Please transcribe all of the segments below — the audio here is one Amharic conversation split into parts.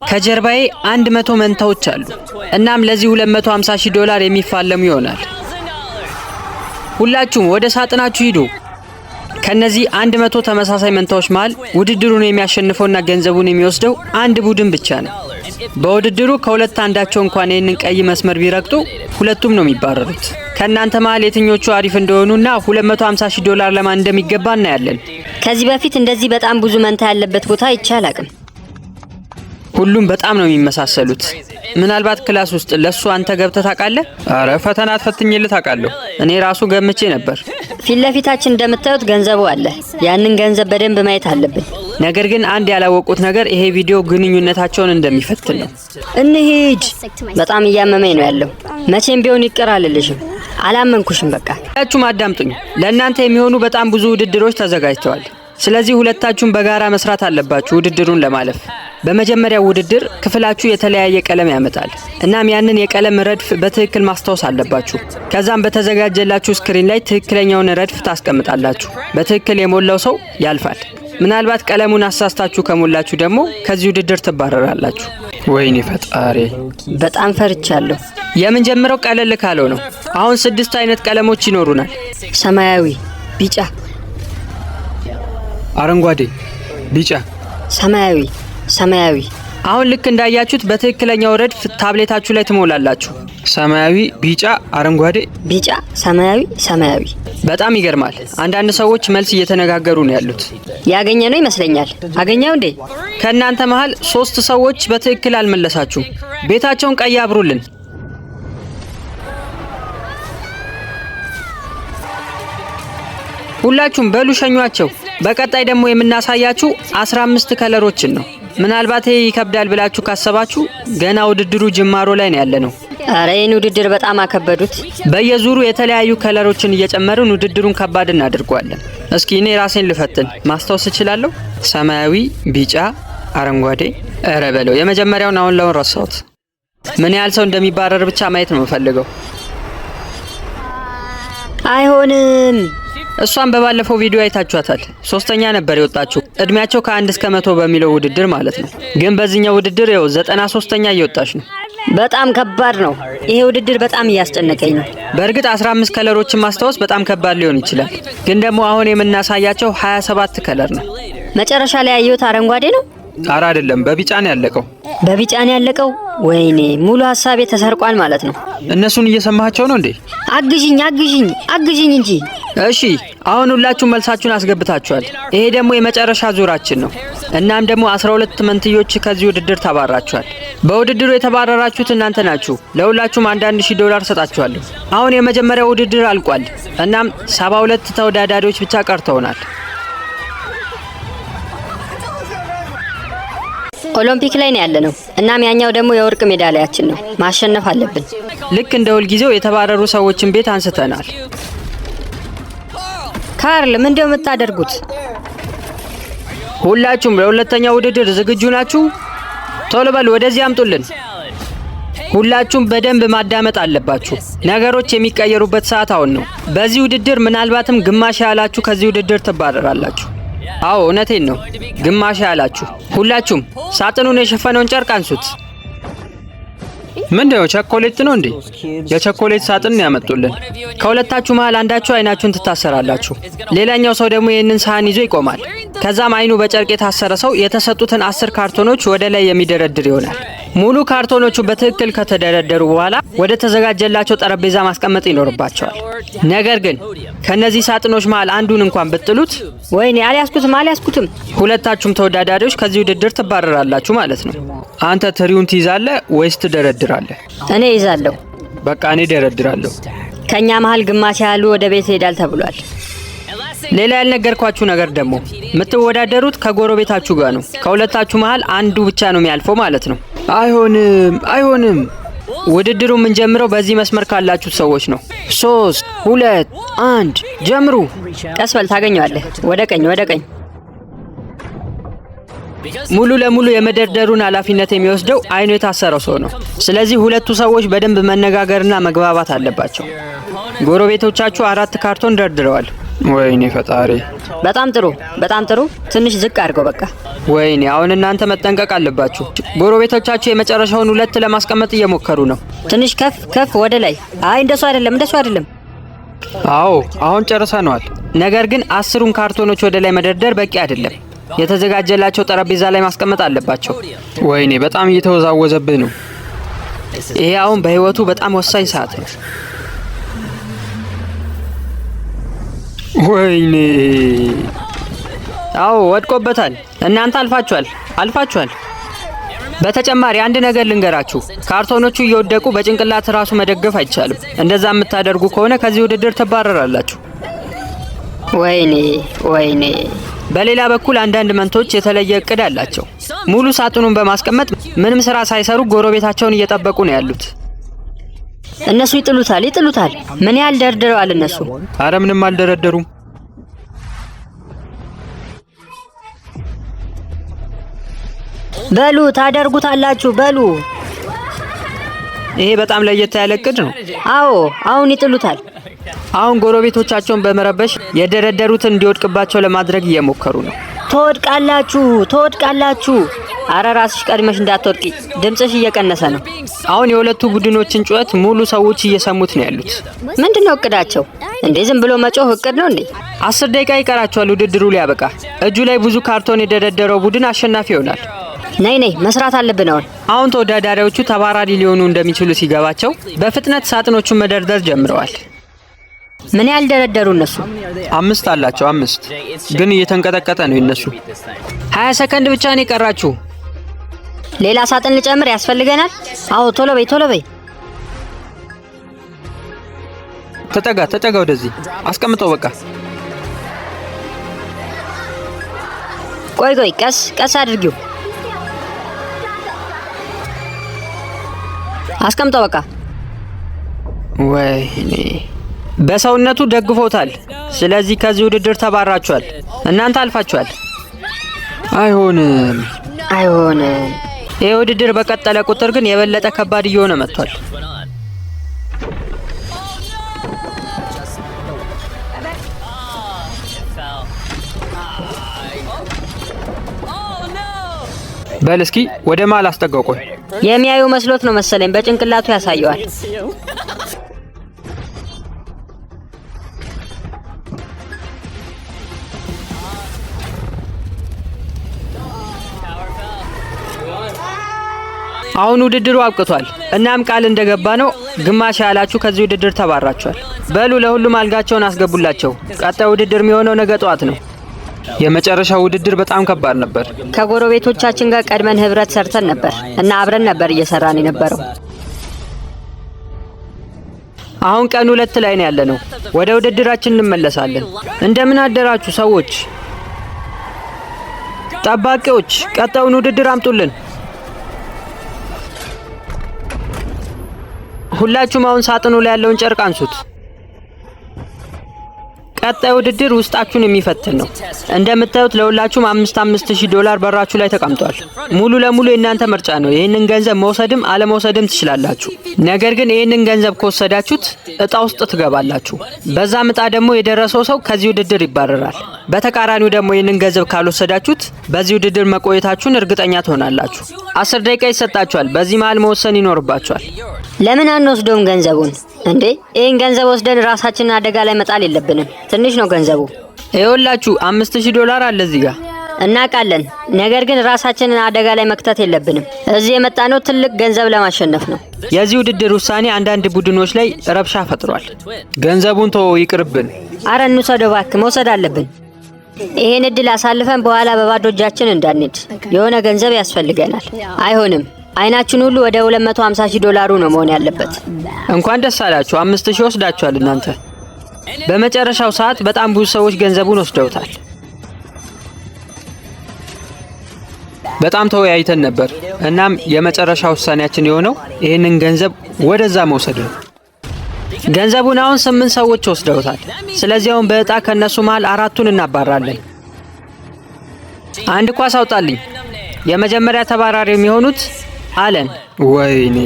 ከጀርባዬ 100 መንታዎች አሉ። እናም ለዚህ $250,000 የሚፋለሙ ይሆናል። ሁላችሁም ወደ ሳጥናችሁ ሂዱ። ከነዚህ 100 ተመሳሳይ መንታዎች መሃል ውድድሩን የሚያሸንፈውና ገንዘቡን የሚወስደው አንድ ቡድን ብቻ ነው። በውድድሩ ከሁለት አንዳቸው እንኳን ይህንን ቀይ መስመር ቢረግጡ ሁለቱም ነው የሚባረሩት። ከእናንተ መሃል የትኞቹ አሪፍ እንደሆኑና $250,000 ለማን እንደሚገባ እናያለን። ከዚህ በፊት እንደዚህ በጣም ብዙ መንታ ያለበት ቦታ አይቻል አቅም። ሁሉም በጣም ነው የሚመሳሰሉት። ምናልባት ክላስ ውስጥ ለሱ አንተ ገብተህ ታውቃለህ? አረ ፈተና አትፈትኝልህ ታውቃለህ። እኔ ራሱ ገምቼ ነበር። ፊት ለፊታችን እንደምታዩት ገንዘቡ አለ። ያንን ገንዘብ በደንብ ማየት አለብን። ነገር ግን አንድ ያላወቁት ነገር ይሄ ቪዲዮ ግንኙነታቸውን እንደሚፈትን ነው። እንሂድ። በጣም እያመመኝ ነው ያለው። መቼም ቢሆን ይቅር አልልሽም። አላመንኩሽም። በቃ ሁላችሁም አዳምጡኝ። ለእናንተ የሚሆኑ በጣም ብዙ ውድድሮች ተዘጋጅተዋል። ስለዚህ ሁለታችሁም በጋራ መስራት አለባችሁ ውድድሩን ለማለፍ። በመጀመሪያው ውድድር ክፍላችሁ የተለያየ ቀለም ያመጣል። እናም ያንን የቀለም ረድፍ በትክክል ማስታወስ አለባችሁ። ከዛም በተዘጋጀላችሁ ስክሪን ላይ ትክክለኛውን ረድፍ ታስቀምጣላችሁ። በትክክል የሞላው ሰው ያልፋል። ምናልባት ቀለሙን አሳስታችሁ ከሞላችሁ ደግሞ ከዚህ ውድድር ትባረራላችሁ። ወይኔ ፈጣሪ፣ በጣም ፈርቻለሁ። የምንጀምረው ቀለል ካለው ነው። አሁን 6 አይነት ቀለሞች ይኖሩናል። ሰማያዊ፣ ቢጫ፣ አረንጓዴ፣ ቢጫ፣ ሰማያዊ፣ ሰማያዊ። አሁን ልክ እንዳያችሁት በትክክለኛው ረድፍ ታብሌታችሁ ላይ ትሞላላችሁ። ሰማያዊ፣ ቢጫ፣ አረንጓዴ፣ ቢጫ፣ ሰማያዊ፣ ሰማያዊ። በጣም ይገርማል። አንዳንድ ሰዎች መልስ እየተነጋገሩ ነው ያሉት። ያገኘ ነው ይመስለኛል። አገኘው እንዴ? ከእናንተ መሃል 3 ሰዎች በትክክል አልመለሳችሁም። ቤታቸውን ቀይ አብሩልን። ሁላችሁም በሉ ሸኟቸው። በቀጣይ ደግሞ የምናሳያችሁ 15 ከለሮችን ነው። ምናልባት ይሄ ይከብዳል ብላችሁ ካሰባችሁ ገና ውድድሩ ጅማሮ ላይ ነው ያለነው። አረ ይህን ውድድር በጣም አከበዱት። በየዙሩ የተለያዩ ከለሮችን እየጨመርን ውድድሩን ከባድ እናድርጓለን። እስኪ እኔ ራሴን ልፈትን። ማስታወስ እችላለሁ። ሰማያዊ፣ ቢጫ፣ አረንጓዴ። እረ በለው። የመጀመሪያውን አሁን ለውን ረሳሁት። ምን ያህል ሰው እንደሚባረር ብቻ ማየት ነው የምፈልገው። አይሆንም። እሷን በባለፈው ቪዲዮ አይታችኋታል። 3ኛ ነበር የወጣችው። እድሜያቸው ከ1 እስከ 100 በሚለው ውድድር ማለት ነው። ግን በዚህኛው ውድድር ያው 93ኛ እየወጣች ነው። በጣም ከባድ ነው። ይሄ ውድድር በጣም እያስጨነቀኝ ነው። በእርግጥ 15 ከለሮችን ማስታወስ በጣም ከባድ ሊሆን ይችላል። ግን ደግሞ አሁን የምናሳያቸው 27 ከለር ነው። መጨረሻ ላይ ያየሁት አረንጓዴ ነው። አረ አይደለም፣ በቢጫ ነው ያለቀው። በቢጫ ነው ያለቀው? ወይኔ ሙሉ ሀሳቤ ተሰርቋል ማለት ነው። እነሱን እየሰማቸው ነው እንዴ? አግዥኝ፣ አግዥኝ፣ አግዥኝ እንጂ። እሺ አሁን ሁላችሁም መልሳችሁን አስገብታችኋል። ይሄ ደግሞ የመጨረሻ ዙራችን ነው። እናም ደግሞ 12 መንትዮች ከዚህ ውድድር ተባራችኋል። በውድድሩ የተባረራችሁት እናንተ ናችሁ። ለሁላችሁም $1,000 ሰጣችኋለሁ። አሁን የመጀመሪያው ውድድር አልቋል። እናም 72 ተወዳዳሪዎች ብቻ ቀርተውናል። ኦሎምፒክ ላይ ነው ያለነው። እናም ያኛው ደግሞ የወርቅ ሜዳሊያችን ነው። ማሸነፍ አለብን። ልክ እንደ ሁልጊዜው የተባረሩ ሰዎችን ቤት አንስተናል። ካርል ምንድነው የምታደርጉት? ሁላችሁም ለሁለተኛው ውድድር ዝግጁ ናችሁ? ቶሎ በሉ ወደዚህ አምጡልን። ሁላችሁም በደንብ ማዳመጥ አለባችሁ። ነገሮች የሚቀየሩበት ሰዓት አሁን ነው። በዚህ ውድድር ምናልባትም ግማሽ ያላችሁ ከዚህ ውድድር ትባረራላችሁ። አዎ እውነቴን ነው፣ ግማሽ ያላችሁ። ሁላችሁም ሳጥኑን የሸፈነውን ጨርቅ አንሱት። ምንድነው? ቸኮሌት ነው እንዴ? የቸኮሌት ሳጥን ነው ያመጡልን። ከሁለታችሁ መሃል አንዳችሁ አይናችሁን ትታሰራላችሁ። ሌላኛው ሰው ደግሞ ይህንን ሳህን ይዞ ይቆማል። ከዛም አይኑ በጨርቅ የታሰረ ሰው የተሰጡትን 10 ካርቶኖች ወደ ላይ የሚደረድር ይሆናል። ሙሉ ካርቶኖቹ በትክክል ከተደረደሩ በኋላ ወደ ተዘጋጀላቸው ጠረጴዛ ማስቀመጥ ይኖርባቸዋል። ነገር ግን ከነዚህ ሳጥኖች መሃል አንዱን እንኳን ብትጥሉት፣ ወይኔ አልያዝኩትም። ሁለታችሁም ተወዳዳሪዎች ከዚህ ውድድር ትባረራላችሁ ማለት ነው። አንተ ትሪውን ትይዛለህ ወይስ ትደረድራለህ? እኔ ይዛለሁ። በቃ እኔ ደረድራለሁ። ከኛ መሃል ግማሽ ያሉ ወደ ቤት ሄዳል ተብሏል። ሌላ ያልነገርኳችሁ ነገር ደግሞ የምትወዳደሩት ከጎረቤታችሁ ጋር ነው። ከሁለታችሁ መሃል አንዱ ብቻ ነው የሚያልፈው ማለት ነው። አይሆንም። ውድድሩ የምንጀምረው በዚህ መስመር ካላችሁ ሰዎች ነው። 3 2 1 ጀምሩ። ቀስ በል ታገኘዋለህ። ወደ ቀኝ። ሙሉ ለሙሉ የመደርደሩን ኃላፊነት የሚወስደው አይኑ የታሰረው ሰው ነው። ስለዚህ ሁለቱ ሰዎች በደንብ መነጋገርና መግባባት አለባቸው። ጎረቤቶቻችሁ 4 ካርቶን ደርድረዋል። ወይኔ ፈጣሪ። በጣም ጥሩ፣ በጣም ጥሩ። ትንሽ ዝቅ አድርገው በቃ። ወይኔ አሁን እናንተ መጠንቀቅ አለባችሁ። ጎረቤቶቻችሁ የመጨረሻውን 2 ለማስቀመጥ እየሞከሩ ነው። ትንሽ ከፍ ከፍ ወደ ላይ። አይ እንደሱ አይደለም፣ እንደሱ አይደለም። አዎ አሁን ጨርሰነዋል። ነገር ግን 10ን ካርቶኖች ወደ ላይ መደርደር በቂ አይደለም። የተዘጋጀላቸው ጠረጴዛ ላይ ማስቀመጥ አለባቸው። ወይኔ በጣም እየተወዛወዘብህ ነው። ይሄ አሁን በህይወቱ በጣም ወሳኝ ሰዓት ነው። ወይኔ አዎ ወድቆበታል። እናንተ አልፋችኋል። በተጨማሪ አንድ ነገር ልንገራችሁ፣ ካርቶኖቹ እየወደቁ በጭንቅላት ራሱ መደገፍ አይቻልም። እንደዛ የምታደርጉ ከሆነ ከዚህ ውድድር ትባረራላችሁ። ወይኔ። በሌላ በኩል አንዳንድ መንቶች የተለየ እቅድ አላቸው። ሙሉ ሳጥኑን በማስቀመጥ ምንም ስራ ሳይሰሩ ጎረቤታቸውን እየጠበቁ ነው ያሉት። እነሱ ይጥሉታል። ምን ያህል ደርድረዋል እነሱ? አረ ምንም አልደረደሩም። በሉ ታደርጉታላችሁ፣ በሉ። ይሄ በጣም ለየት ያለ እቅድ ነው። አዎ አሁን ይጥሉታል። አሁን ጎረቤቶቻቸውን በመረበሽ የደረደሩትን እንዲወድቅባቸው ለማድረግ እየሞከሩ ነው። ትወድቃላችሁ። አረ ራስሽ ቀድመሽ እንዳትወድቂ፣ ድምፅሽ እየቀነሰ ነው። አሁን የሁለቱ ቡድኖችን ጩኸት ሙሉ ሰዎች እየሰሙት ነው ያሉት። ምንድነው እቅዳቸው እንዴ? ዝም ብሎ መጮህ እቅድ ነው እንዴ? 10 ደቂቃ ይቀራቸዋል ውድድሩ ሊያበቃ። እጁ ላይ ብዙ ካርቶን የደረደረው ቡድን አሸናፊ ይሆናል። ነይ መስራት አለብን። አሁን ተወዳዳሪዎቹ ተባራሪ ሊሆኑ እንደሚችሉ ሲገባቸው በፍጥነት ሳጥኖቹን መደርደር ጀምረዋል። ምን ያህል ደረደሩ እነሱ? 5 አላቸው። 5 ግን እየተንቀጠቀጠ ነው የነሱ። 20 ሰከንድ ብቻ ነው የቀራችሁ። ሌላ ሳጥን ልጨምር ያስፈልገናል። አዎ ቶሎ በይ። ተጠጋ ወደዚህ አስቀምጠው በቃ። ቆይ ቀስ አድርጊው። አስቀምጠው በቃ። ወይኔ በሰውነቱ ደግፎታል። ስለዚህ ከዚህ ውድድር ተባራችኋል። እናንተ አልፋችኋል። አይሆንም። ይህ ውድድር በቀጠለ ቁጥር ግን የበለጠ ከባድ እየሆነ መጥቷል። በል እስኪ ወደ መሃል አስጠጋው። ቆይ የሚያዩ መስሎት ነው መሰለኝ፣ በጭንቅላቱ ያሳየዋል። አሁን ውድድሩ አብቅቷል። እናም ቃል እንደገባ ነው ግማሽ ያላችሁ ከዚህ ውድድር ተባራችኋል። በሉ ለሁሉም አልጋቸውን አስገቡላቸው። ቀጣይ ውድድር የሚሆነው ነገ ጠዋት ነው። የመጨረሻው ውድድር በጣም ከባድ ነበር። ከጎረቤቶቻችን ጋር ቀድመን ህብረት ሰርተን ነበር እና አብረን ነበር እየሰራን የነበረው። አሁን ቀን 2 ላይ ነው ያለነው። ወደ ውድድራችን እንመለሳለን። እንደምን አደራችሁ ሰዎች። ጠባቂዎች ቀጣዩን ውድድር አምጡልን። ሁላችሁም አሁን ሳጥኑ ላይ ያለውን ጨርቅ አንሱት። ቀጣይ ውድድር ውስጣችሁን የሚፈትን ነው። እንደምታዩት ለሁላችሁም $5,000 በራችሁ ላይ ተቀምጧል። ሙሉ ለሙሉ የእናንተ ምርጫ ነው። ይህንን ገንዘብ መውሰድም አለመውሰድም ትችላላችሁ። ነገር ግን ይህንን ገንዘብ ከወሰዳችሁት እጣ ውስጥ ትገባላችሁ። በዛም እጣ ደግሞ የደረሰው ሰው ከዚህ ውድድር ይባረራል። በተቃራኒው ደግሞ ይህንን ገንዘብ ካልወሰዳችሁት በዚህ ውድድር መቆየታችሁን እርግጠኛ ትሆናላችሁ። 10 ደቂቃ ይሰጣችኋል። በዚህ መሃል መወሰን ይኖርባችኋል። ለምን አንወስደውም ገንዘቡን እንዴ? ይህን ገንዘብ ወስደን ራሳችንን አደጋ ላይ መጣል የለብንም። ትንሽ ነው ገንዘቡ። ይኸውላችሁ $5,000 አለ እዚህ ጋር። እናውቃለን፣ ነገር ግን ራሳችንን አደጋ ላይ መክተት የለብንም። እዚህ የመጣነው ትልቅ ገንዘብ ለማሸነፍ ነው። የዚህ ውድድር ውሳኔ አንዳንድ ቡድኖች ላይ ረብሻ ፈጥሯል። ገንዘቡን ተወው፣ ይቅርብን። አረ እንውሰደው እባክህ፣ መውሰድ አለብን። ይሄን እድል አሳልፈን በኋላ በባዶ እጃችን እንዳንሄድ። የሆነ ገንዘብ ያስፈልገናል። አይሆንም። አይናችን ሁሉ ወደ $250,000 ነው መሆን ያለበት። እንኳን ደስ አላችሁ፣ 5,000 ወስዳችኋል እናንተ። በመጨረሻው ሰዓት በጣም ብዙ ሰዎች ገንዘቡን ወስደውታል። በጣም ተወያይተን ነበር። እናም የመጨረሻ ውሳኔያችን የሆነው ይህንን ገንዘብ ወደዛ መውሰድ ነው። ገንዘቡን አሁን 8 ሰዎች ወስደውታል። ስለዚህ አሁን በእጣ ከነሱ መሃል 4ቱን እናባራለን። አንድ ኳስ አውጣልኝ። የመጀመሪያ ተባራሪ የሚሆኑት አለን። ወይኔ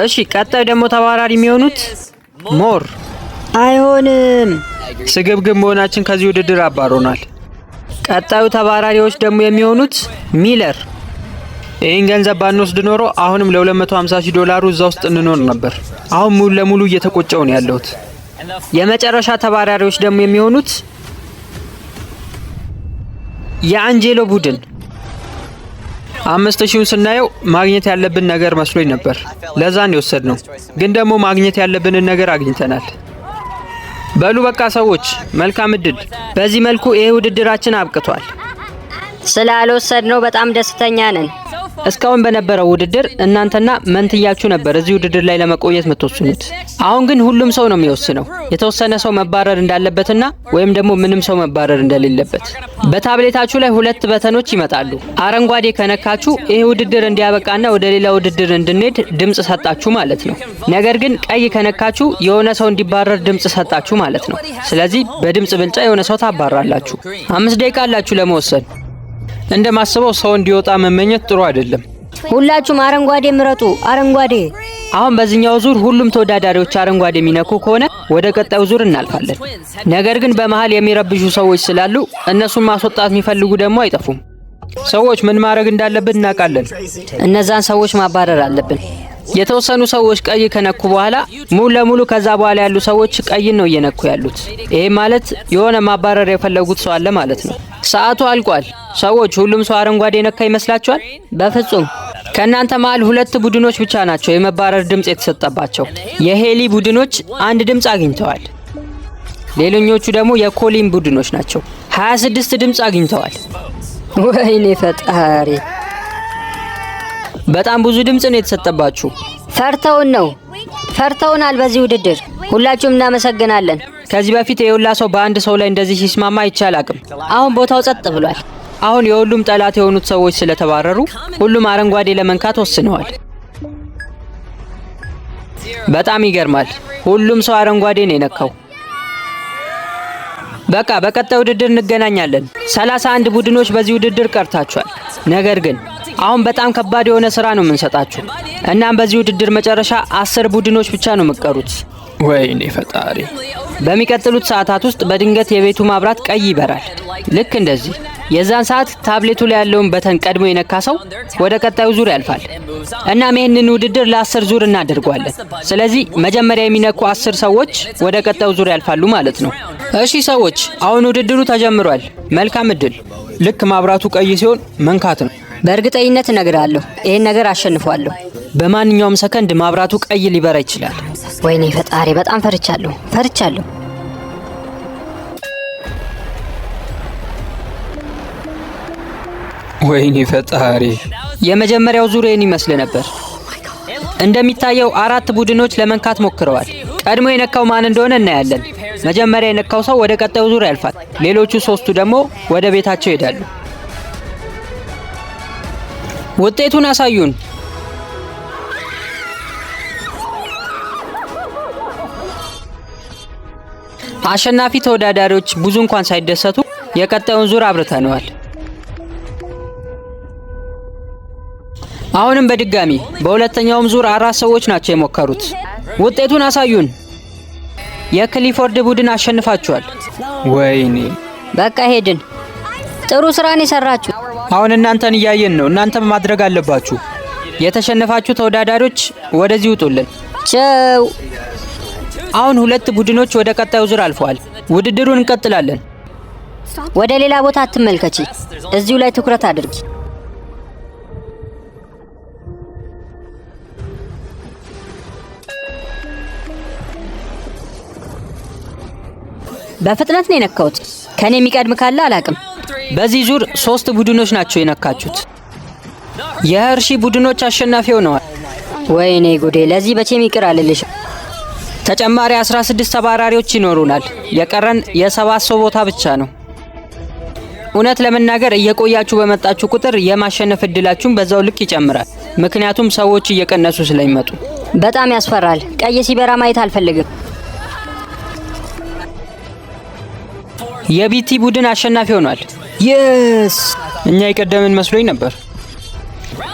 እሺ፣ ቀጣይ ደግሞ ተባራሪ የሚሆኑት ሞር። አይሆንም። ስግብግብ መሆናችን ከዚህ ውድድር አባሮናል። ቀጣዩ ተባራሪዎች ደግሞ የሚሆኑት ሚለር። ይህን ገንዘብ ባንወስድ ኖሮ አሁንም ለ$250,000 እዛ ውስጥ እንኖር ነበር። አሁን ሙሉ ለሙሉ እየተቆጨው ነው ያለሁት። የመጨረሻ ተባራሪዎች ደግሞ የሚሆኑት የአንጄሎ ቡድን። 5,000ን ስናየው ማግኘት ያለብን ነገር መስሎኝ ነበር። ለዛን የወሰድነው፣ ግን ደግሞ ማግኘት ያለብንን ነገር አግኝተናል። በሉ በቃ ሰዎች መልካም እድል። በዚህ መልኩ ይሄ ውድድራችን አብቅቷል። ስላልወሰድነው በጣም ደስተኛ ነን። እስካሁን በነበረው ውድድር እናንተና መንትያችሁ ነበር እዚህ ውድድር ላይ ለመቆየት የምትወስኑት። አሁን ግን ሁሉም ሰው ነው የሚወስነው። የተወሰነ ሰው መባረር እንዳለበትና ወይም ደግሞ ምንም ሰው መባረር እንደሌለበት። በታብሌታችሁ ላይ 2 በተኖች ይመጣሉ። አረንጓዴ ከነካችሁ ይሄ ውድድር እንዲያበቃና ወደ ሌላ ውድድር እንድንሄድ ድምጽ ሰጣችሁ ማለት ነው። ነገር ግን ቀይ ከነካችሁ የሆነ ሰው እንዲባረር ድምጽ ሰጣችሁ ማለት ነው። ስለዚህ በድምጽ ብልጫ የሆነ ሰው ታባራላችሁ። 5 ደቂቃ አላችሁ ለመወሰን። እንደማስበው ሰው እንዲወጣ መመኘት ጥሩ አይደለም። ሁላችሁም አረንጓዴ ምረጡ። አረንጓዴ። አሁን በዚህኛው ዙር ሁሉም ተወዳዳሪዎች አረንጓዴ የሚነኩ ከሆነ ወደ ቀጣዩ ዙር እናልፋለን። ነገር ግን በመሃል የሚረብሹ ሰዎች ስላሉ እነሱን ማስወጣት የሚፈልጉ ደግሞ አይጠፉም። ሰዎች ምን ማድረግ እንዳለብን እናውቃለን። እነዛን ሰዎች ማባረር አለብን። የተወሰኑ ሰዎች ቀይ ከነኩ በኋላ ሙሉ ለሙሉ ከዛ በኋላ ያሉ ሰዎች ቀይን ነው እየነኩ ያሉት። ይሄ ማለት የሆነ ማባረር የፈለጉት ሰው አለ ማለት ነው። ሰዓቱ አልቋል። ሰዎች ሁሉም ሰው አረንጓዴ ነካ ይመስላችኋል? በፍጹም። ከእናንተ መሃል 2 ቡድኖች ብቻ ናቸው የመባረር ድምጽ የተሰጠባቸው። የሄሊ ቡድኖች 1 ድምጽ አግኝተዋል። ሌሎኞቹ ደግሞ የኮሊን ቡድኖች ናቸው። 26 ድምጽ አግኝተዋል። ወይኔ ፈጣሪ! በጣም ብዙ ድምጽ ነው የተሰጠባችሁ። ፈርተውናል። በዚህ ውድድር ሁላችሁም እናመሰግናለን። ከዚህ በፊት የሁላ ሰው በአንድ ሰው ላይ እንደዚህ ሲስማማ አይቻል አቅም። አሁን ቦታው ጸጥ ብሏል። አሁን የሁሉም ጠላት የሆኑት ሰዎች ስለተባረሩ ሁሉም አረንጓዴ ለመንካት ወስነዋል። በጣም ይገርማል። ሁሉም ሰው አረንጓዴ ነው የነካው። በቃ በቀጣይ ውድድር እንገናኛለን። 31 ቡድኖች በዚህ ውድድር ቀርታችኋል። ነገር ግን አሁን በጣም ከባድ የሆነ ስራ ነው የምንሰጣችሁ። እናም በዚህ ውድድር መጨረሻ 10 ቡድኖች ብቻ ነው የምትቀሩት። ወይኔ ፈጣሪ! በሚቀጥሉት ሰዓታት ውስጥ በድንገት የቤቱ ማብራት ቀይ ይበራል። ልክ እንደዚህ። የዛን ሰዓት ታብሌቱ ላይ ያለውን በተን ቀድሞ የነካ ሰው ወደ ቀጣዩ ዙር ያልፋል። እናም ይህንን ውድድር ለ10 ዙር እናደርገዋለን። ስለዚህ መጀመሪያ የሚነኩ 10 ሰዎች ወደ ቀጣዩ ዙር ያልፋሉ ማለት ነው። እሺ ሰዎች፣ አሁን ውድድሩ ተጀምሯል። መልካም እድል። ልክ ማብራቱ ቀይ ሲሆን መንካት ነው። በእርግጠኝነት እነግራለሁ፣ ይህን ነገር አሸንፏለሁ። በማንኛውም ሰከንድ ማብራቱ ቀይ ሊበራ ይችላል። ወይኔ ፈጣሪ! በጣም ፈርቻለሁ። ወይኔ ፈጣሪ! የመጀመሪያው ዙር ይህን ይመስል ነበር። እንደሚታየው 4 ቡድኖች ለመንካት ሞክረዋል። ቀድሞ የነካው ማን እንደሆነ እናያለን። መጀመሪያ የነካው ሰው ወደ ቀጣዩ ዙር ያልፋል። ሌሎቹ 3ቱ ደግሞ ወደ ቤታቸው ይሄዳሉ። ውጤቱን አሳዩን። አሸናፊ ተወዳዳሪዎች ብዙ እንኳን ሳይደሰቱ የቀጣዩን ዙር አብርተነዋል። አሁንም በድጋሚ በሁለተኛውም ዙር 4 ሰዎች ናቸው የሞከሩት። ውጤቱን አሳዩን። የክሊፎርድ ቡድን አሸንፋችኋል። ወይኔ! በቃ ሄድን። ጥሩ ስራን የሰራችሁ። አሁን እናንተን እያየን ነው። እናንተም ማድረግ አለባችሁ። የተሸነፋችሁ ተወዳዳሪዎች ወደዚህ ውጡልን። ቻው። አሁን 2 ቡድኖች ወደ ቀጣዩ ዙር አልፈዋል። ውድድሩን እንቀጥላለን። ወደ ሌላ ቦታ አትመልከቺ። እዚሁ ላይ ትኩረት አድርጊ። በፍጥነት ነው የነካሁት። ከኔ የሚቀድም ካለ አላቅም። በዚህ ዙር 3 ቡድኖች ናቸው የነካችሁት። የህርሺ ቡድኖች አሸናፊ ሆነዋል። ወይኔ ጉዴ! ለዚህ በቼም ይቅር አልልሽ። ተጨማሪ 16 ተባራሪዎች ይኖሩናል። የቀረን የ7 ሰው ቦታ ብቻ ነው። እውነት ለመናገር እየቆያችሁ በመጣችሁ ቁጥር የማሸነፍ እድላችሁን በዛው ልክ ይጨምራል። ምክንያቱም ሰዎች እየቀነሱ ስለሚመጡ። በጣም ያስፈራል። ቀይ ሲበራ ማየት አልፈልግም። የቢቲ ቡድን አሸናፊ ሆኗል። የስ! እኛ የቀደምን መስሎኝ ነበር።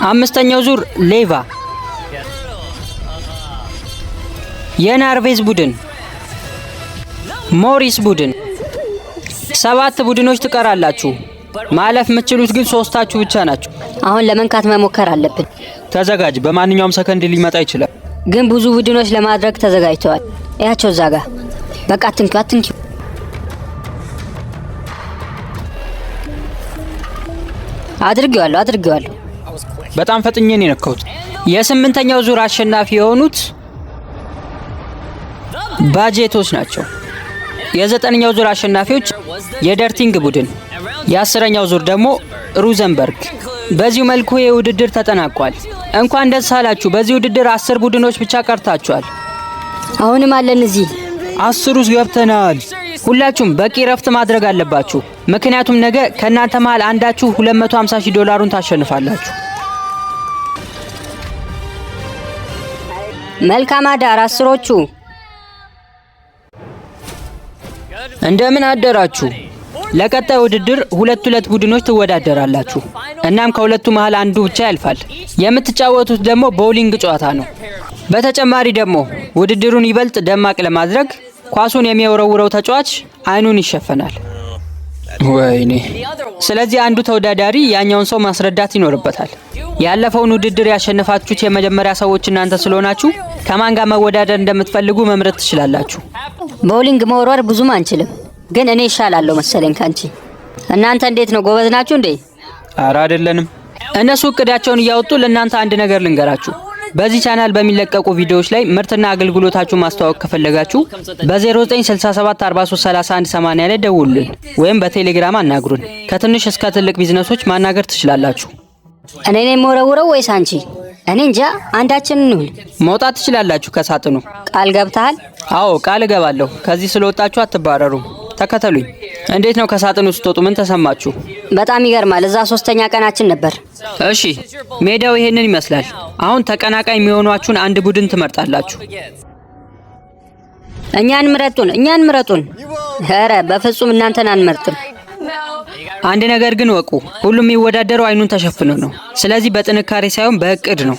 5ኛው ዙር ሌቫ። የናርቬዝ ቡድን ሞሪስ ቡድን 7 ቡድኖች ትቀራላችሁ። ማለፍ የምትችሉት ግን 3ታችሁ ብቻ ናችሁ። አሁን ለመንካት መሞከር አለብን። ተዘጋጅ። በማንኛውም ሰከንድ ሊመጣ ይችላል። ግን ብዙ ቡድኖች ለማድረግ ተዘጋጅተዋል። እያቸው እዛ ጋር። በቃ አትንኪው። አድርጌዋለሁ። በጣም ፈጥኜ ነው የነካሁት። የ8ኛው ዙር አሸናፊ የሆኑት ባጀቶች ናቸው። የ9ኛው ዙር አሸናፊዎች የደርቲንግ ቡድን፣ የ10ኛው ዙር ደግሞ ሩዘንበርግ። በዚሁ መልኩ የውድድር ተጠናቋል። እንኳን ደስ አላችሁ። በዚህ ውድድር 10 ቡድኖች ብቻ ቀርታችኋል። አሁንም አለን እዚህ 10 ውስጥ ገብተናል። ሁላችሁም በቂ ረፍት ማድረግ አለባችሁ። ምክንያቱም ነገ ከእናንተ መሃል አንዳችሁ $250,000 ታሸንፋላችሁ። መልካም አዳር አስሮቹ። እንደምን አደራችሁ። ለቀጣይ ውድድር 2 ቡድኖች ትወዳደራላችሁ። እናም ከሁለቱ መሃል አንዱ ብቻ ያልፋል። የምትጫወቱት ደግሞ ቦውሊንግ ጨዋታ ነው። በተጨማሪ ደግሞ ውድድሩን ይበልጥ ደማቅ ለማድረግ ኳሱን የሚወረውረው ተጫዋች አይኑን ይሸፈናል። ወይኔ! ስለዚህ አንዱ ተወዳዳሪ ያኛውን ሰው ማስረዳት ይኖርበታል። ያለፈውን ውድድር ያሸነፋችሁት የመጀመሪያ ሰዎች እናንተ ስለሆናችሁ ከማን ጋር መወዳደር እንደምትፈልጉ መምረጥ ትችላላችሁ። ቦውሊንግ መወርወር ብዙም አንችልም፣ ግን እኔ ይሻላለሁ መሰለኝ ካንቺ። እናንተ እንዴት ነው? ጎበዝ ናችሁ እንዴ? ኧረ አይደለንም። እነሱ እቅዳቸውን እያወጡ ለእናንተ አንድ ነገር ልንገራችሁ። በዚህ ቻናል በሚለቀቁ ቪዲዮዎች ላይ ምርትና አገልግሎታችሁን ማስተዋወቅ ከፈለጋችሁ በ0967433180 ላይ ደውሉልን ወይም በቴሌግራም አናግሩን። ከትንሽ እስከ ትልቅ ቢዝነሶች ማናገር ትችላላችሁ። እኔ ነኝ የምወረውረው ወይስ አንቺ? እኔ እንጃ፣ አንዳችን እንሁን። መውጣት ትችላላችሁ ከሳጥኑ። ቃል ገብተሃል? አዎ ቃል እገባለሁ። ከዚህ ስለወጣችሁ አትባረሩም። ተከተሉኝ። እንዴት ነው ከሳጥኑ ስትወጡ ምን ተሰማችሁ? በጣም ይገርማል። እዛ 3ኛ ቀናችን ነበር። እሺ፣ ሜዳው ይሄንን ይመስላል። አሁን ተቀናቃኝ የሚሆኗችሁን አንድ ቡድን ትመርጣላችሁ። እኛን ምረጡን። ኧረ በፍጹም እናንተን አንመርጥም። አንድ ነገር ግን ወቁ፣ ሁሉም የሚወዳደረው አይኑን ተሸፍኖ ነው። ስለዚህ በጥንካሬ ሳይሆን በእቅድ ነው።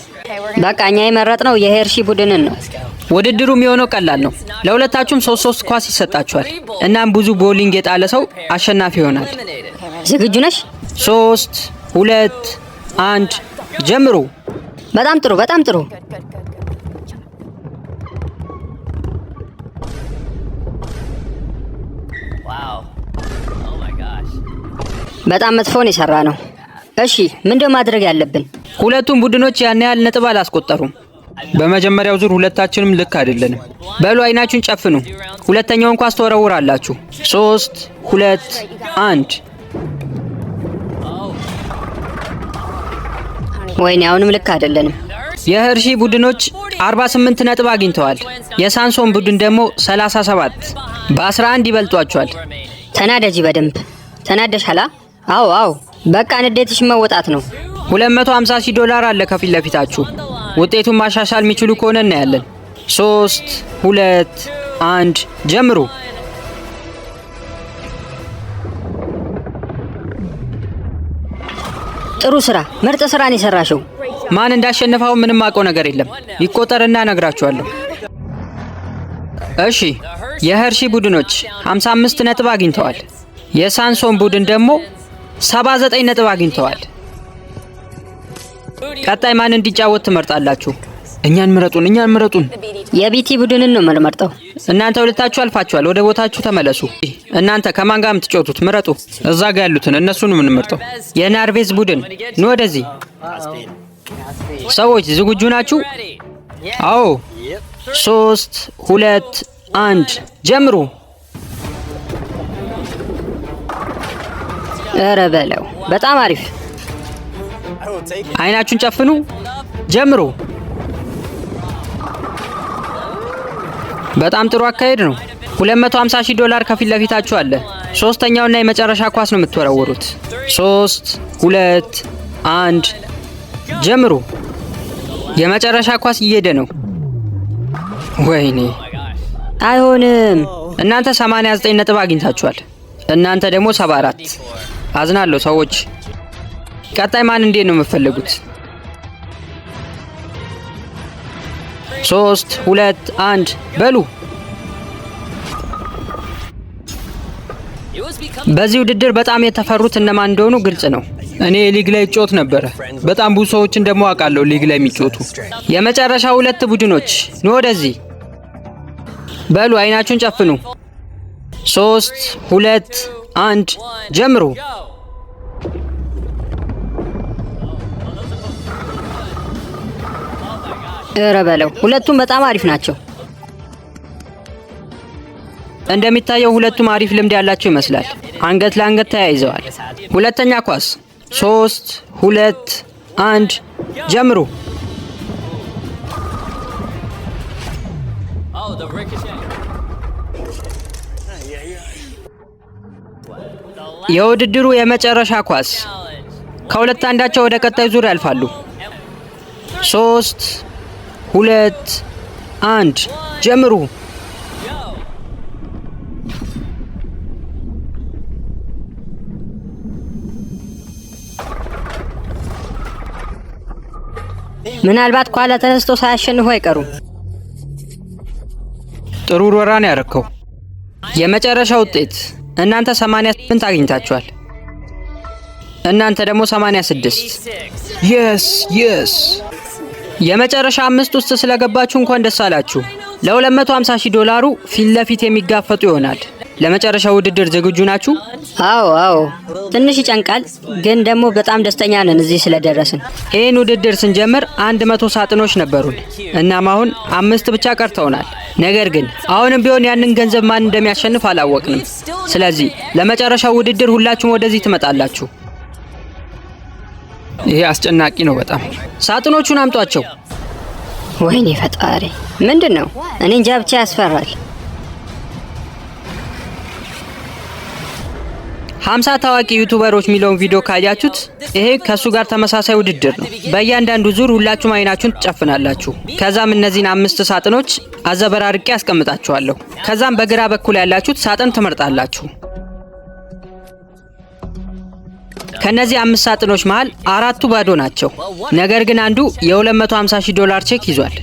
በቃ እኛ የመረጥነው የሄርሺ ቡድንን ነው። ውድድሩ የሚሆነው ቀላል ነው። ለሁለታችሁም 3 ኳስ ይሰጣችኋል። እናም ብዙ ቦሊንግ የጣለ ሰው አሸናፊ ይሆናል። ዝግጁ ነሽ? 3 2 1 ጀምሩ። በጣም ጥሩ። በጣም መጥፎን የሰራ ነው። እሺ ምንድነው ማድረግ ያለብን? ሁለቱም ቡድኖች ያን ያህል ነጥብ አላስቆጠሩም። በመጀመሪያው ዙር ሁለታችንም ልክ አይደለንም። በሉ አይናችሁን ጨፍኑ። ሁለተኛውን ኳስ ተወረውራላችሁ። 3 2 1 ወይኔ አሁንም ልክ አይደለንም። የሄርሺ ቡድኖች 48 ነጥብ አግኝተዋል። የሳንሶን ቡድን ደግሞ 37 በ11 ይበልጧቸዋል። ተናደጂ በደንብ ተናደሻላ? አዎ በቃ ንዴትሽ መወጣት ነው። $250,000 አለ ከፊት ለፊታችሁ። ውጤቱን ማሻሻል የሚችሉ ከሆነ እናያለን። 3 2 1 ጀምሩ። ጥሩ ስራ፣ ምርጥ ስራን የሰራሽው። ማን እንዳሸነፈው ምንም አውቀው ነገር የለም። ይቆጠርና እነግራችኋለሁ። እሺ የሄርሺ ቡድኖች 55 ነጥብ አግኝተዋል። የሳንሶን ቡድን ደግሞ 79 ነጥብ አግኝተዋል። ቀጣይ ማን እንዲጫወት ትመርጣላችሁ? እኛን ምረጡን። የቢቲ ቡድንን ነው የምንመርጠው። እናንተ ሁለታችሁ አልፋችኋል። ወደ ቦታችሁ ተመለሱ። እናንተ ከማን ጋር የምትጫወቱት ምረጡ። እዛ ጋር ያሉትን እነሱን ነው የምንመርጠው። የናርቬዝ ቡድን ኑ ወደዚህ። ሰዎች ዝግጁ ናችሁ? አዎ 3 2 1 ጀምሩ። ኧረ በለው፣ በጣም አሪፍ። አይናችሁን ጨፍኑ። ጀምሩ። በጣም ጥሩ አካሄድ ነው። $250,000 ከፊት ለፊታችሁ አለ። ሶስተኛውና የመጨረሻ ኳስ ነው የምትወረውሩት። 3 2 1 ጀምሩ። የመጨረሻ ኳስ እየሄደ ነው። ወይኔ አይሆንም። እናንተ 89 ነጥብ አግኝታችኋል። እናንተ ደግሞ 74። አዝናለሁ ሰዎች። ቀጣይ ማን እንዴት ነው የምትፈልጉት? 3 2 1 በሉ። በዚህ ውድድር በጣም የተፈሩት እነማን እንደሆኑ ግልጽ ነው። እኔ ሊግ ላይ እጮት ነበረ። በጣም ብዙ ሰዎችን ደግሞ አውቃለሁ ሊግ ላይ የሚጮቱ። የመጨረሻ ሁለት ቡድኖች ኑ ወደዚህ። በሉ አይናችሁን ጨፍኑ። 3 2 1 ጀምሩ። እረ በለው፣ ሁለቱም በጣም አሪፍ ናቸው። እንደሚታየው ሁለቱም አሪፍ ልምድ ያላቸው ይመስላል። አንገት ለአንገት ተያይዘዋል። ሁለተኛ ኳስ 3 2 1 ጀምሩ። የውድድሩ የመጨረሻ ኳስ ከሁለት አንዳቸው ወደ ቀጣይ ዙር ያልፋሉ። 3 2 1 ጀምሩ። ምናልባት ኳላ ተነስቶ ሳያሸንፉ አይቀሩም። ጥሩ ወራ ነው ያረከው። የመጨረሻ ውጤት እናንተ 88 አግኝታችኋል፣ እናንተ ደግሞ 86። የስ የስ። የመጨረሻ 5 ውስጥ ስለገባችሁ እንኳን ደስ አላችሁ። ለ$250,000 ፊት ለፊት የሚጋፈጡ ይሆናል። ለመጨረሻው ውድድር ዝግጁ ናችሁ? አዎ፣ ትንሽ ይጨንቃል፣ ግን ደግሞ በጣም ደስተኛ ነን እዚህ ስለደረስን። ይህን ውድድር ስንጀምር 100 ሳጥኖች ነበሩን። እናም አሁን 5 ብቻ ቀርተውናል። ነገር ግን አሁንም ቢሆን ያንን ገንዘብ ማን እንደሚያሸንፍ አላወቅንም። ስለዚህ ለመጨረሻው ውድድር ሁላችሁም ወደዚህ ትመጣላችሁ። ይሄ አስጨናቂ ነው በጣም። ሳጥኖቹን አምጧቸው። ወይኔ ፈጣሪ፣ ምንድን ነው? እኔ እንጃ፣ ብቻ ያስፈራል። 50 ታዋቂ ዩቱበሮች የሚለውን ቪዲዮ ካያችሁት ይሄ ከሱ ጋር ተመሳሳይ ውድድር ነው። በእያንዳንዱ ዙር ሁላችሁም አይናችሁን ትጨፍናላችሁ። ከዛም እነዚህን 5 ሳጥኖች አዘበራርቄ ያስቀምጣችኋለሁ። ከዛም በግራ በኩል ያላችሁት ሳጥን ትመርጣላችሁ። ከነዚህ 5 ሳጥኖች መሃል 4ቱ ባዶ ናቸው። ነገር ግን አንዱ የ$250,000 ቼክ ይዟል።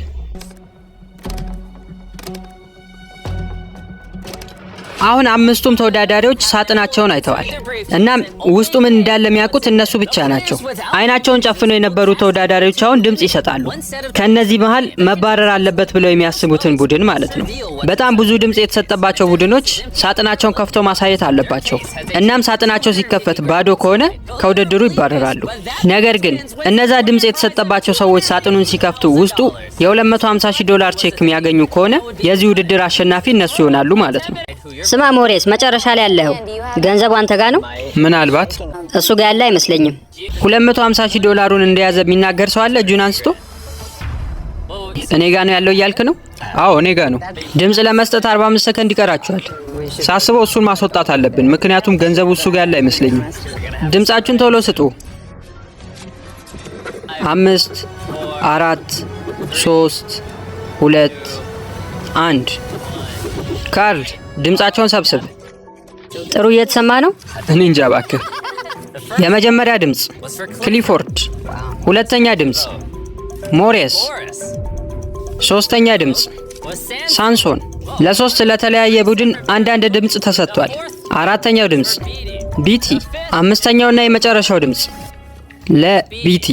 አሁን 5ቱም ተወዳዳሪዎች ሳጥናቸውን አይተዋል። እናም ውስጡ ምን እንዳለ የሚያውቁት እነሱ ብቻ ናቸው። አይናቸውን ጨፍነው የነበሩ ተወዳዳሪዎች አሁን ድምጽ ይሰጣሉ። ከነዚህ መሃል መባረር አለበት ብለው የሚያስቡትን ቡድን ማለት ነው። በጣም ብዙ ድምጽ የተሰጠባቸው ቡድኖች ሳጥናቸውን ከፍተው ማሳየት አለባቸው። እናም ሳጥናቸው ሲከፈት ባዶ ከሆነ ከውድድሩ ይባረራሉ። ነገር ግን እነዛ ድምጽ የተሰጠባቸው ሰዎች ሳጥኑን ሲከፍቱ ውስጡ የ$250,000 ቼክ የሚያገኙ ከሆነ የዚህ ውድድር አሸናፊ እነሱ ይሆናሉ ማለት ነው። ስማ ሞሬስ፣ መጨረሻ ላይ ያለኸው ገንዘቡ አንተ ጋር ነው? ምናልባት እሱ ጋር ያለ አይመስለኝም። $250,000 እንደያዘ የሚናገር ሰው አለ? እጁን አንስቶ። እኔ ጋር ነው ያለው እያልክ ነው? አዎ እኔ ጋር ነው። ድምጽ ለመስጠት 45 ሰከንድ ይቀራችኋል። ሳስበው እሱን ማስወጣት አለብን፣ ምክንያቱም ገንዘቡ እሱ ጋር ያለ አይመስለኝም። ድምጻችሁን ቶሎ ስጡ። 5 4 3 2 1 ካርል ድምጻቸውን ሰብስብ። ጥሩ እየተሰማ ነው? እኔ እንጃ እባክህ። የመጀመሪያ ድምጽ ክሊፎርድ፣ ሁለተኛ ድምጽ ሞሬስ፣ ሶስተኛ ድምጽ ሳንሶን። ለሶስት ለተለያየ ቡድን አንዳንድ ድምጽ ተሰጥቷል። አራተኛው ድምጽ ቢቲ፣ አምስተኛውና የመጨረሻው ድምጽ ለቢቲ።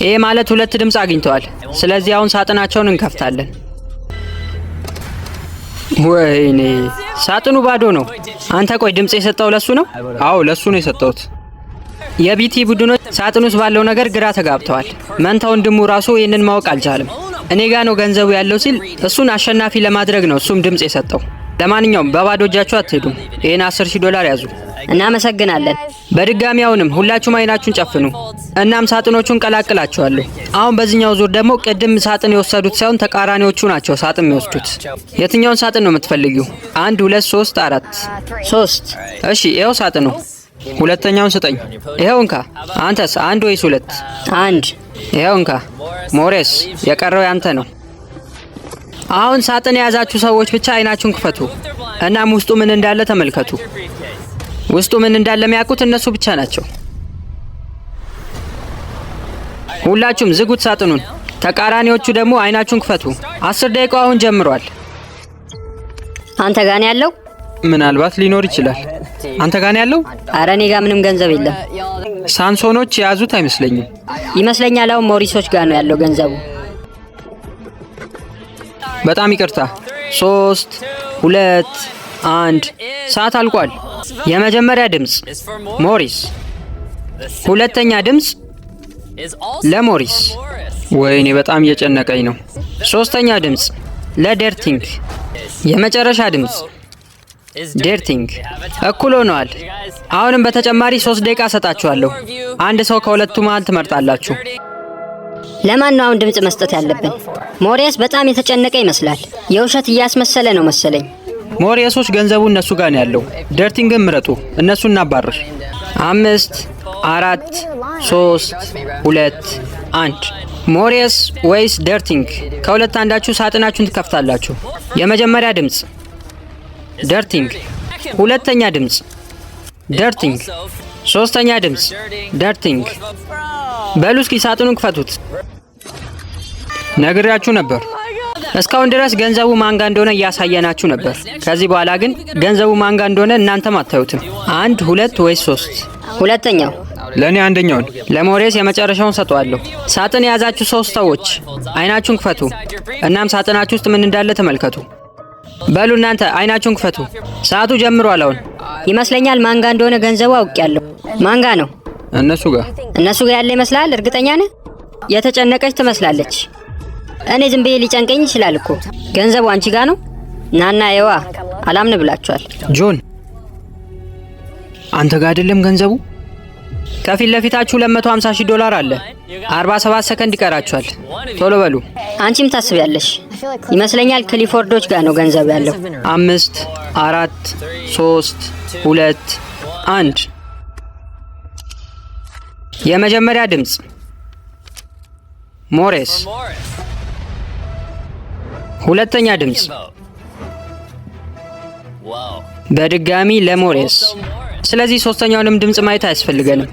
ይሄ ማለት 2 ድምጽ አግኝተዋል። ስለዚህ አሁን ሳጥናቸውን እንከፍታለን። ወይኔ ሳጥኑ ባዶ ነው። አንተ ቆይ ድምጽ የሰጠው ለሱ ነው? አዎ ለሱ ነው የሰጠሁት። የቢቲ ቡድኖች ሳጥን ውስጥ ባለው ነገር ግራ ተጋብተዋል። መንታ ወንድሙ ራሱ ይህንን ማወቅ አልቻለም። እኔ ጋ ነው ገንዘቡ ያለው ሲል እሱን አሸናፊ ለማድረግ ነው እሱም ድምጽ የሰጠው። ለማንኛውም በባዶ እጃችሁ አትሄዱም። ይህን $10,000 ያዙ። እናመሰግናለን። በድጋሚ አሁንም ሁላችሁም አይናችሁን ጨፍኑ። እናም ሳጥኖቹን ቀላቅላችኋለሁ። አሁን በዚህኛው ዙር ደግሞ ቅድም ሳጥን የወሰዱት ሳይሆን ተቃራኒዎቹ ናቸው ሳጥን የሚወስዱት። የትኛውን ሳጥን ነው የምትፈልጊው? 1 2 3 4 3 እሺ ይኸው ሳጥኑ። ሁለተኛውን ስጠኝ። ይኸው እንካ። አንተስ 1 ወይስ 2? 1 ይኸው እንካ። ሞሬስ የቀረው ያንተ ነው። አሁን ሳጥን የያዛችሁ ሰዎች ብቻ አይናችሁን ክፈቱ። እናም ውስጡ ምን እንዳለ ተመልከቱ። ውስጡ ምን እንዳለ የሚያውቁት እነሱ ብቻ ናቸው። ሁላችሁም ዝጉት ሳጥኑን። ተቃራኒዎቹ ደግሞ አይናችሁን ክፈቱ። 10 ደቂቃው አሁን ጀምሯል። አንተ ጋር ነው ያለው? ምናልባት ሊኖር ይችላል። አንተ ጋር ነው ያለው? አረ እኔ ጋር ምንም ገንዘብ የለም ሳንሶኖች የያዙት አይመስለኝም። ይመስለኛል። አሁን ሞሪሶች ጋር ነው ያለው ገንዘቡ። በጣም ይቅርታ። 3 2 1 ሰዓት አልቋል። የመጀመሪያ ድምፅ ሞሪስ፣ ሁለተኛ ድምፅ ለሞሪስ። ወይኔ በጣም እየጨነቀኝ ነው። ሶስተኛ ድምፅ ለዴርቲንግ። የመጨረሻ ድምፅ ዴርቲንግ። እኩል ሆነዋል። አሁንም በተጨማሪ 3 ደቂቃ ሰጣችኋለሁ። አንድ ሰው ከሁለቱ መሃል ትመርጣላችሁ። ለማን ነው አሁን ድምፅ መስጠት ያለብን? ሞሪስ በጣም የተጨነቀ ይመስላል። የውሸት እያስመሰለ ነው መሰለኝ። ሞሪሶች ገንዘቡ እነሱ ጋር ነው ያለው። ዴርቲንግን ምረጡ፣ እነሱ እናባርር። 5 4 3 2 1 ሞሪስ ወይስ ዴርቲንግ? ከሁለት አንዳችሁ ሳጥናችሁን ትከፍታላችሁ። የመጀመሪያ ድምፅ ዴርቲንግ፣ ሁለተኛ ድምፅ ዴርቲንግ፣ ሶስተኛ ድምፅ ዴርቲንግ። በሉ እስኪ ሳጥኑን ክፈቱት። ነግሬያችሁ ነበር። እስካሁን ድረስ ገንዘቡ ማንጋ እንደሆነ እያሳየናችሁ ነበር። ከዚህ በኋላ ግን ገንዘቡ ማንጋ እንደሆነ እናንተም አታዩትም። 1 2 ወይስ 3? ሁለተኛው። ለእኔ አንደኛውን። ለሞሪስ የመጨረሻውን ሰጠዋለሁ። ሳጥን የያዛችሁ 3 ሰዎች አይናችሁን ክፈቱ። እናም ሳጥናችሁ ውስጥ ምን እንዳለ ተመልከቱ። በሉ እናንተ አይናችሁን ክፈቱ። ሰዓቱ ጀምሯል። አሁን ይመስለኛል ማንጋ እንደሆነ ገንዘቡ አውቄያለሁ። ማንጋ ነው? እነሱ ጋር ያለ ይመስላል። እርግጠኛ ነህ? የተጨነቀች ትመስላለች። እኔ ዝም ብዬ ሊጨንቀኝ ይችላል እኮ። ገንዘቡ አንቺ ጋር ነው? ናና የዋ አላምን ብላችኋል። ጆን አንተ ጋር አይደለም ገንዘቡ? ከፊት ለፊታችሁ $250,000 አለ። 47 ሰከንድ ይቀራችኋል። ቶሎ በሉ። አንቺም ታስቢያለሽ ይመስለኛል። ክሊፎርዶች ጋር ነው ገንዘቡ ያለው። 5 4 3 2 1 የመጀመሪያ ድምፅ ሞሪስ፣ ሁለተኛ ድምፅ በድጋሚ ለሞሪስ። ስለዚህ ሶስተኛውንም ድምፅ ማየት አያስፈልገንም።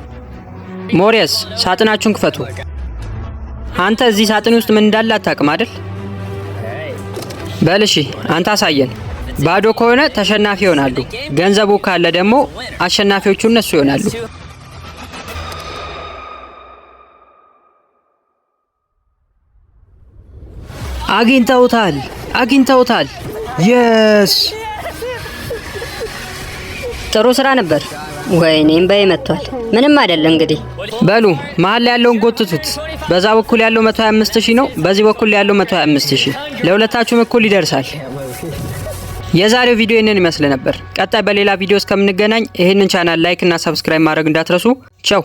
ሞሪስ ሳጥናችሁን ክፈቱ። አንተ እዚህ ሳጥን ውስጥ ምን እንዳለ አታውቅም አይደል? በልሺ አንተ አሳየን። ባዶ ከሆነ ተሸናፊ ይሆናሉ። ገንዘቡ ካለ ደግሞ አሸናፊዎቹ እነሱ ይሆናሉ። አግኝተውታል። የስ ጥሩ ስራ ነበር። ወይኔም በይ መጥቷል። ምንም አይደለ እንግዲህ። በሉ መሀል ላይ ያለውን ጎትቱት። በዛ በኩል ያለው 125,000 ነው። በዚህ በኩል ያለው 125,000። ለሁለታችሁም እኩል ይደርሳል። የዛሬው ቪዲዮ ይህንን ይመስል ነበር። ቀጣይ በሌላ ቪዲዮ እስከምንገናኝ ይህንን ቻናል ላይክ እና ሰብስክራይብ ማድረግ እንዳትረሱ። ቻው።